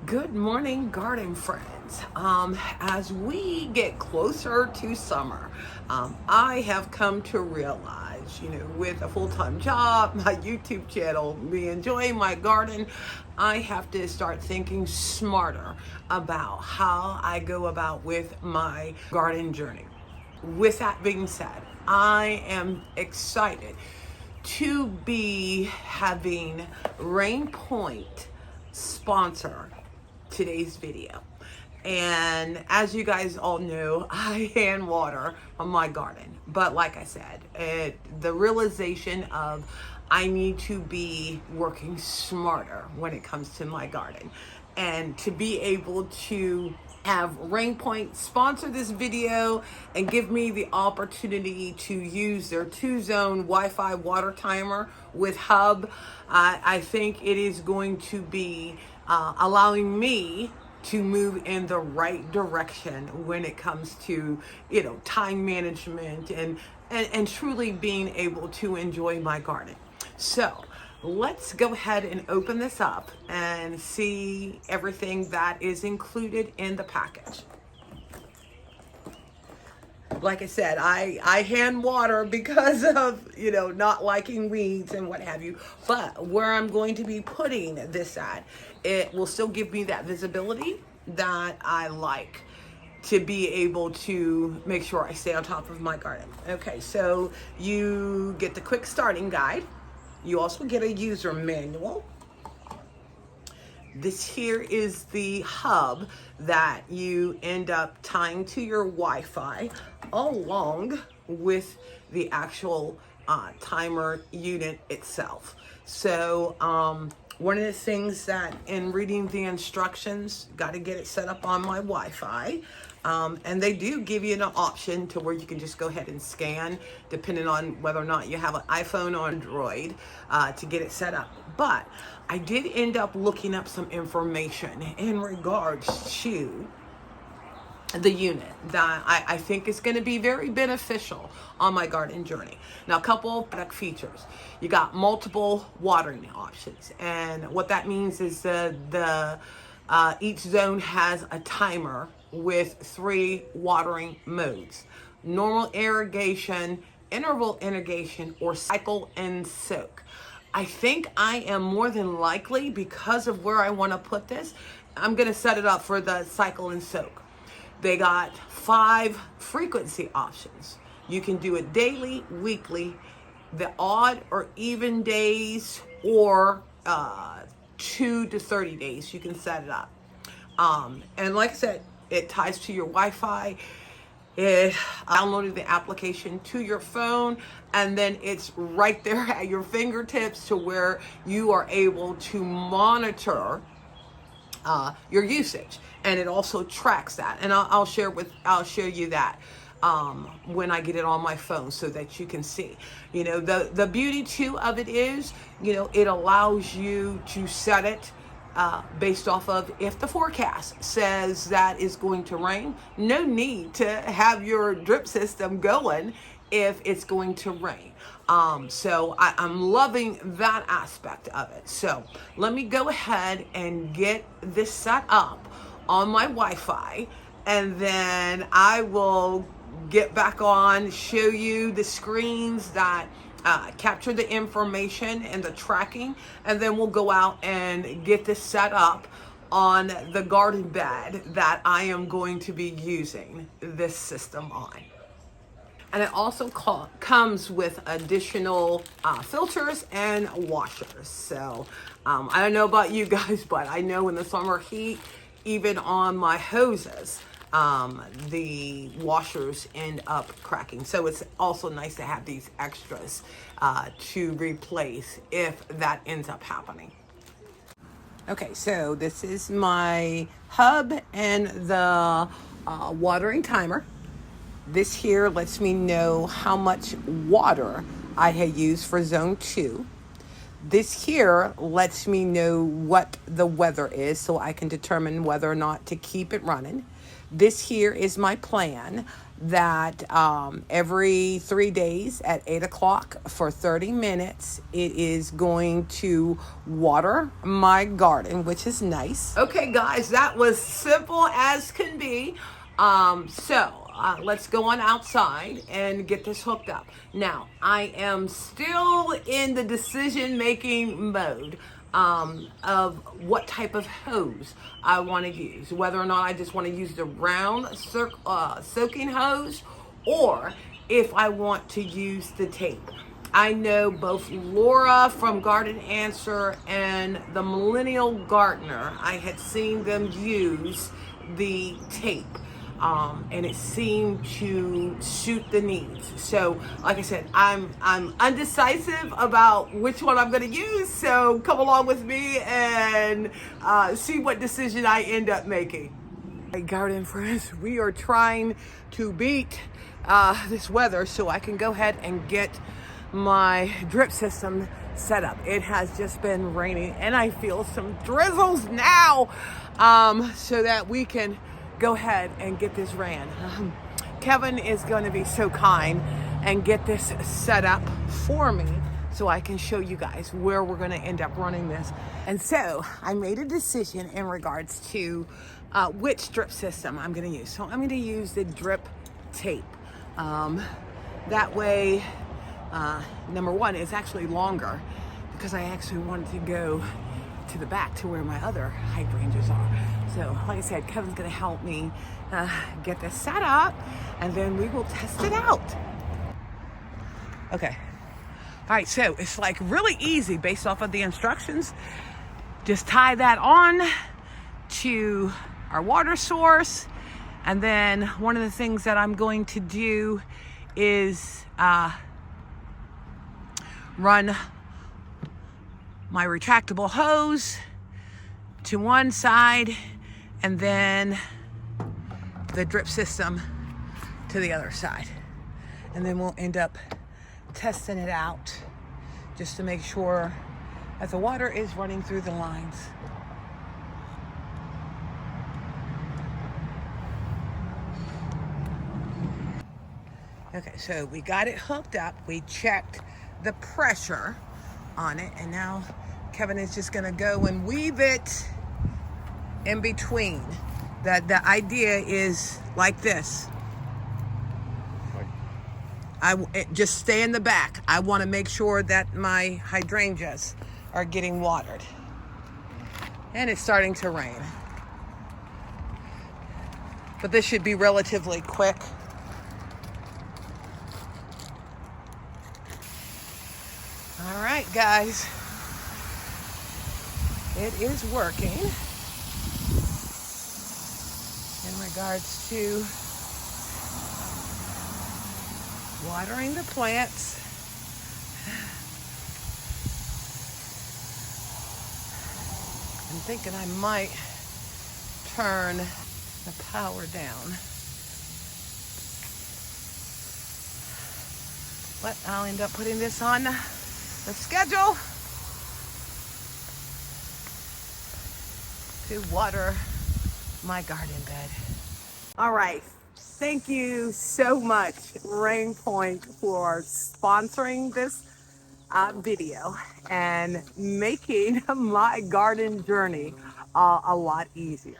Good morning, garden friends. As we get closer to summer, I have come to realize, with a full-time job, my YouTube channel, me enjoying my garden, I have to start thinking smarter about how I go about with my garden journey. With that being said, I am excited to be having RainPoint sponsor today's video. And as you guys all know, I hand water on my garden. But like I said, the realization of I need to be working smarter when it comes to my garden. And to be able to have RainPoint sponsor this video and give me the opportunity to use their 2-zone Wi-Fi water timer with hub, I think it is going to be allowing me to move in the right direction when it comes to, time management and truly being able to enjoy my garden. So let's go ahead and open this up and see everything that is included in the package. Like I said, I hand water because of, not liking weeds and what have you. But where I'm going to be putting this at, it will still give me that visibility that I like to be able to make sure I stay on top of my garden. Okay, so you get the quick starting guide. You also get a user manual. This here is the hub that you end up tying to your Wi-Fi along with the actual timer unit itself. So one of the things that in reading the instructions, got to get it set up on my Wi-Fi. And they do give you an option to where you can just go ahead and scan, depending on whether or not you have an iPhone or Android, to get it set up. But I did end up looking up some information in regards to the unit that I think is going to be very beneficial on my garden journey. Now, a couple of product features. You got multiple watering options, and what that means is each zone has a timer with 3 watering modes: normal irrigation, interval irrigation, or cycle and soak. I think I am more than likely, because of where I want to put this, I'm going to set it up for the cycle and soak. They got 5 frequency options. You can do it daily, weekly, the odd or even days, or 2 to 30 days. You can set it up. And like I said, it ties to your Wi-Fi. It downloaded the application to your phone, and then it's right there at your fingertips to where you are able to monitor your usage, and it also tracks that. And I'll show you that when I get it on my phone so that you can see. The beauty too of it is, it allows you to set it based off of if the forecast says that it's going to rain. No need to have your drip system going if it's going to rain. So I'm loving that aspect of it. So let me go ahead and get this set up on my Wi-Fi, and then I will get back on, show you the screens that capture the information and the tracking, and then we'll go out and get this set up on the garden bed that I am going to be using this system on. And it also comes with additional filters and washers. So I don't know about you guys, but I know in the summer heat, even on my hoses, the washers end up cracking. So it's also nice to have these extras to replace if that ends up happening. Okay, so this is my hub and the watering timer. This here lets me know how much water I had used for zone 2. This here lets me know what the weather is so I can determine whether or not to keep it running. This here is my plan that every 3 days at 8 o'clock for 30 minutes, it is going to water my garden, which is nice. Okay, guys, that was simple as can be. Let's go on outside and get this hooked up. Now, I am still in the decision-making mode of what type of hose I want to use. Whether or not I just want to use the round soaking hose, or if I want to use the tape. I know both Laura from Garden Answer and the Millennial Gardener, I had seen them use the tape. And it seemed to suit the needs. So, like I said, I'm undecisive about which one I'm going to use. So come along with me and see what decision I end up making. Hey, garden friends, we are trying to beat this weather so I can go ahead and get my drip system set up. It has just been raining, and I feel some drizzles now, so that we can go ahead and get this ran. Kevin is going to be so kind and get this set up for me so I can show you guys where we're going to end up running this. And so I made a decision in regards to which drip system I'm going to use. So I'm going to use the drip tape. That way, number one, it's actually longer because I actually wanted to go to the back to where my other hydrangeas are. So like I said, Kevin's gonna help me get this set up, and then we will test it out. Okay, all right, so it's like really easy based off of the instructions. Just tie that on to our water source, and then one of the things that I'm going to do is run my retractable hose to one side, and then the drip system to the other side. And then we'll end up testing it out just to make sure that the water is running through the lines. Okay, so we got it hooked up. We checked the pressure on it, and now Kevin is just gonna go and weave it in between. The idea is like this. Just stay in the back. I want to make sure that my hydrangeas are getting watered. And it's starting to rain, but this should be relatively quick. All right, guys, it is working in regards to watering the plants. I'm thinking I might turn the power down, but I'll end up putting this on the schedule to water my garden bed. All right, thank you so much, RainPoint, for sponsoring this video and making my garden journey a lot easier.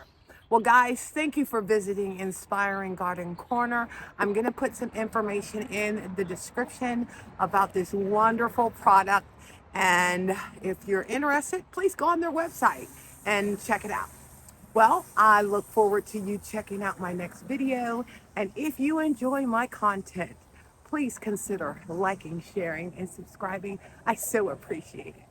Well, guys, thank you for visiting Inspiring Garden Corner. I'm going to put some information in the description about this wonderful product. And if you're interested, please go on their website and check it out. Well, I look forward to you checking out my next video. And if you enjoy my content, please consider liking, sharing, and subscribing. I so appreciate it.